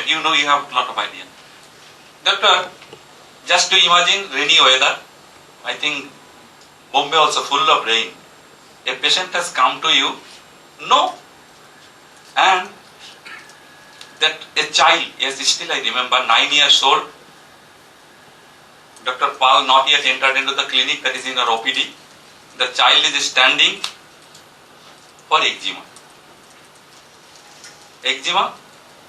climate. You know, you have a lot of idea. Doctor, just to imagine rainy weather, I think Bombay also full of rain. A patient has come to you, no, and that a child, yes, still I remember, 9 years old, Dr. Pal not yet entered into the clinic, that is in our OPD. The child is standing for eczema. Eczema,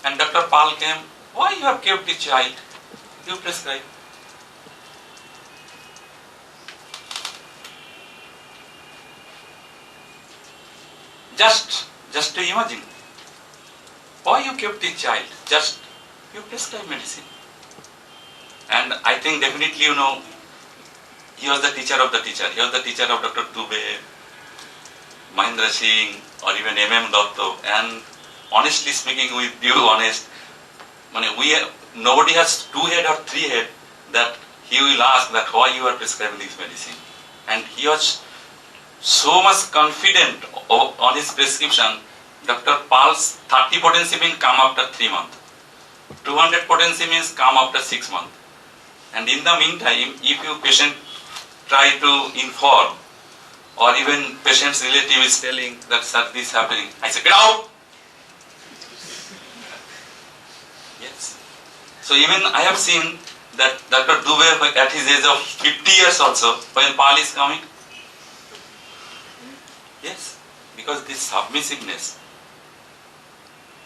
and Dr. Pal came, why you have kept the child? You prescribe. Just to imagine, why you kept the child? Just you prescribe medicine. And I think definitely, you know, he was the teacher of the teacher. He was the teacher of Dr. Dubey, Mahendra Singh, or even M.M. Dotto. And honestly speaking, with you honest, nobody has 2 head or 3 head that he will ask that why you are prescribing this medicine. And he was so much confident on his prescription. Dr. Pal's 30 potency means come after 3 months. 200 potency means come after 6 months. And in the meantime, if you patient try to inform, or even patient's relative is telling that sir, this is happening, I say, get out! Yes. So even I have seen that Dr. Dubey at his age of 50 years also, when Pal is coming, yes, because this submissiveness.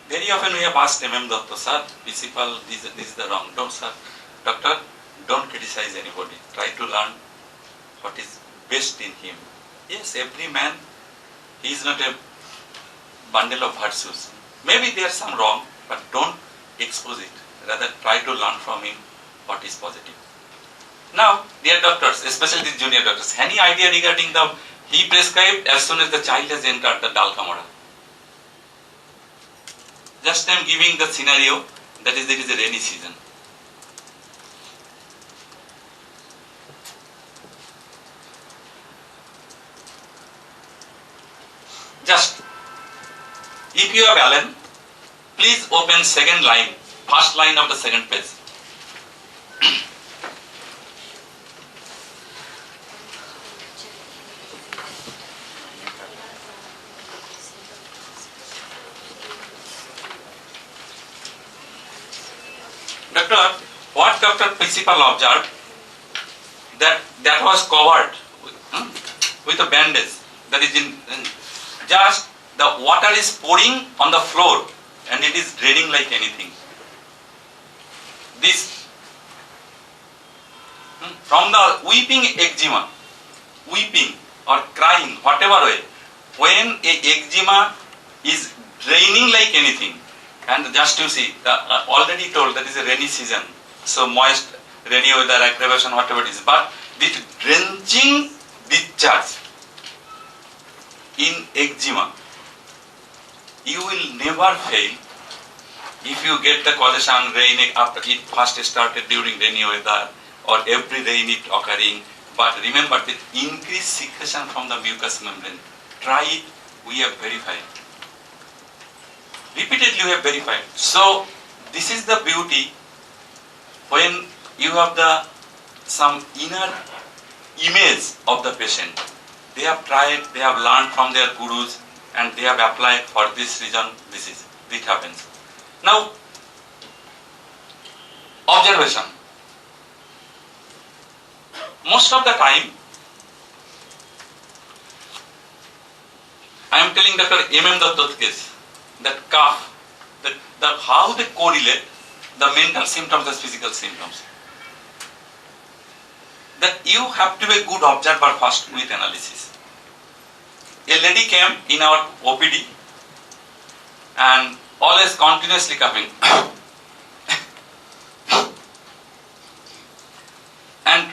Very often we have asked M.M. Dotto, sir, principal, this is the wrong. Don't, sir. Doctor, don't criticize anybody. Try to learn what is best in him. Yes, every man, he is not a bundle of virtues. Maybe there are some wrong, but don't expose it. Rather, try to learn from him what is positive. Now, dear doctors, especially the junior doctors, any idea regarding the, he prescribed as soon as the child has entered the Dalkamora. Just I am giving the scenario, that is, there is a rainy season. Just, if you have Allen, please open second line, first line of the second page. Doctor, what Dr. Principal observed, that was covered with a bandage, that is in just the water is pouring on the floor and it is draining like anything. This from the weeping eczema, weeping or crying, whatever way, when a eczema is draining like anything, and just you see, already told that is a rainy season, so moist, rainy weather, aggravation, whatever it is, but with drenching discharge in eczema, you will never fail if you get the causation rain after it first started during rainy weather or every rain it occurring. But remember the increased secretion from the mucous membrane. Try it, we have verified. Repeatedly we have verified. So this is the beauty when you have some inner image of the patient. They have tried, they have learned from their gurus, and they have applied for this reason, it happens. Now, observation. Most of the time, I am telling Dr. M.M. Dotto's case, that cough, how they correlate the mental symptoms as physical symptoms. That you have to be a good observer first with analysis. A lady came in our OPD and always continuously coughing. And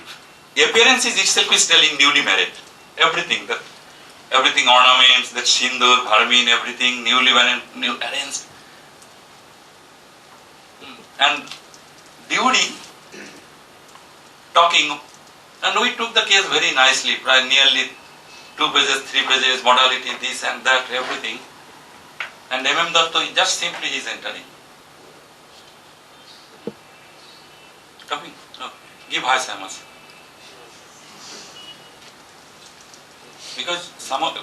appearance itself is telling newly married. Everything, ornaments, that sindoor, bharmin, everything, newly married, new arranged. And duty, talking, and we took the case very nicely, nearly 2 pages, 3 pages, modality, this and that, everything. And M.M. Dotto just simply is entering. Coughing? No. Give Hyoscyamus. Because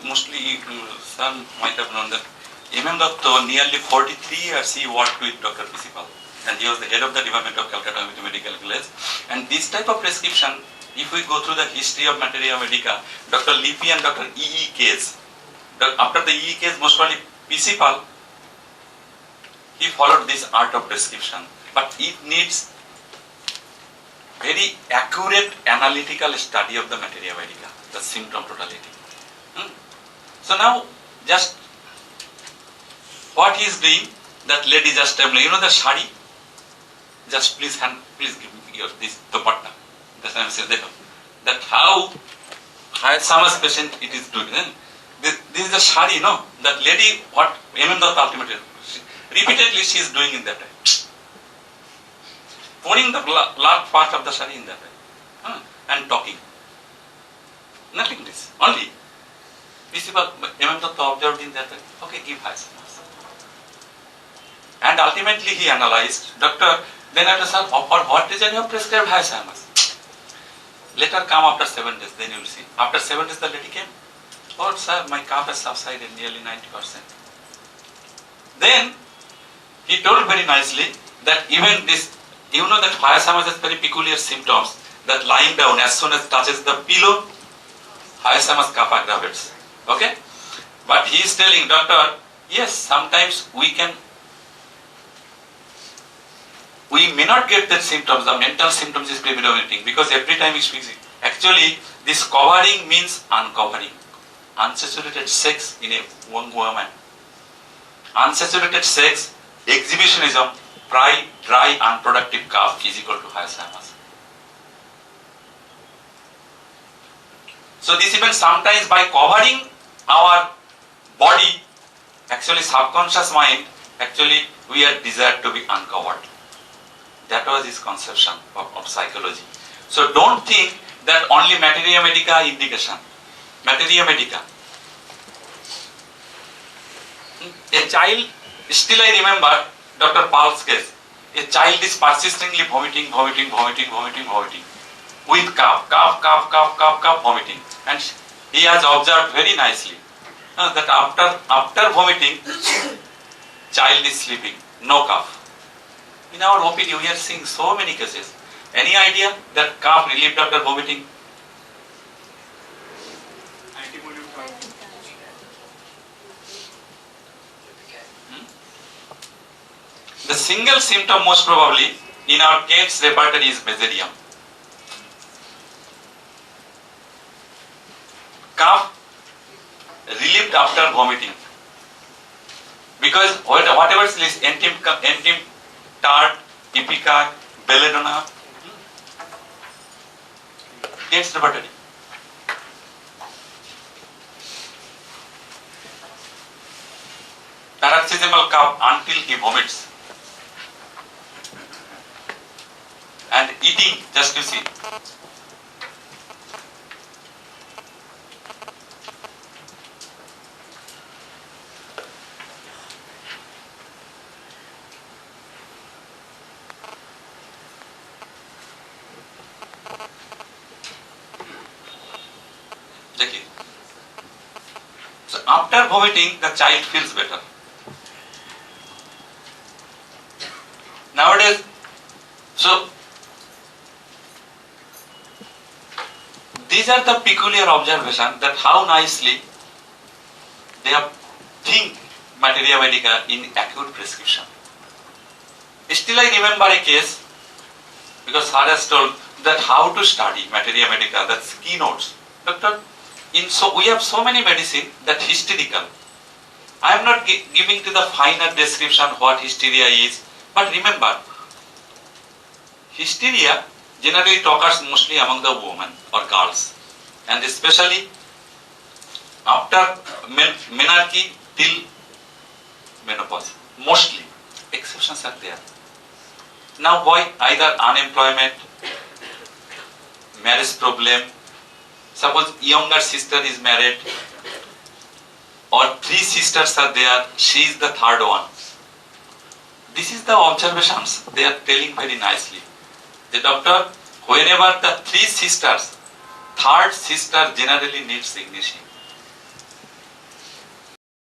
mostly some might have known that Datta nearly 43 years he worked with Dr. P.C. Pal, and he was the head of the department of Calcutta Medical College. And this type of prescription, if we go through the history of Materia Medica, Dr. Lippi and Dr. E.E. Case, after the E.E. Case, most probably P.C. Pal, he followed this art of prescription, but it needs very accurate analytical study of the Materia Medica, the symptom totality. So now, just what he is doing, that lady just telling me, the shari, just please give me this dupatta. That's what I'm saying. That how Hyoscyamus patient it is doing. This is the shari, no? That lady, what Datta ultimately, repeatedly she is doing in that way. Pouring the large part of the shari in that way. And talking. Nothing this. Only. Datta observed in that way. Okay, give Hyoscyamus. And ultimately he analyzed, doctor, then I said, for what reason you have prescribed Hyoscyamus? Let her come after 7 days, then you will see. After 7 days the lady came. Oh sir, my cough has subsided nearly 90%. Then he told very nicely that even this, that Hyoscyamus has very peculiar symptoms, that lying down as soon as touches the pillow, Hyoscyamus cough aggravates. Okay? But he is telling, doctor, yes, sometimes we may not get that symptoms, the mental symptoms is predominating, because every time he speaks, actually this covering means uncovering. Unsaturated sex in a one woman. Unsaturated sex, exhibitionism, dry, unproductive cough is equal to Hyoscyamus. So this even sometimes by covering our body, actually subconscious mind, actually we are desired to be uncovered. That was his conception of psychology. So don't think that only Materia Medica indication. Materia Medica. A child, still I remember Dr. Pal's case. A child is persistently vomiting with cough, vomiting. And he has observed very nicely that after vomiting, child is sleeping, no cough. In our OPD, we are seeing so many cases. Any idea that cough relieved after vomiting? The single symptom most probably in our case repertory is Basarium. Cough relieved after vomiting. Because whatever is entim, tart, ipecac, belladonna, gets repertory. Paroxysmal cough until he vomits. And eating, just to see. So after vomiting, the child feels better. Nowadays, so these are the peculiar observations that how nicely they have think Materia Medica in acute prescription. Still I remember a case, because sir has told that how to study Materia Medica, that's keynotes. Doctor, we have so many medicine that hysterical. I am not giving to the finer description what hysteria is, but remember, hysteria generally occurs mostly among the women or girls, and especially after menarche till menopause. Mostly, exceptions are there. Now why? Either unemployment, marriage problem, suppose younger sister is married, or 3 sisters are there, she is the 3rd one. This is the observations they are telling very nicely. The doctor, whenever the three sisters, third sister generally needs ignition.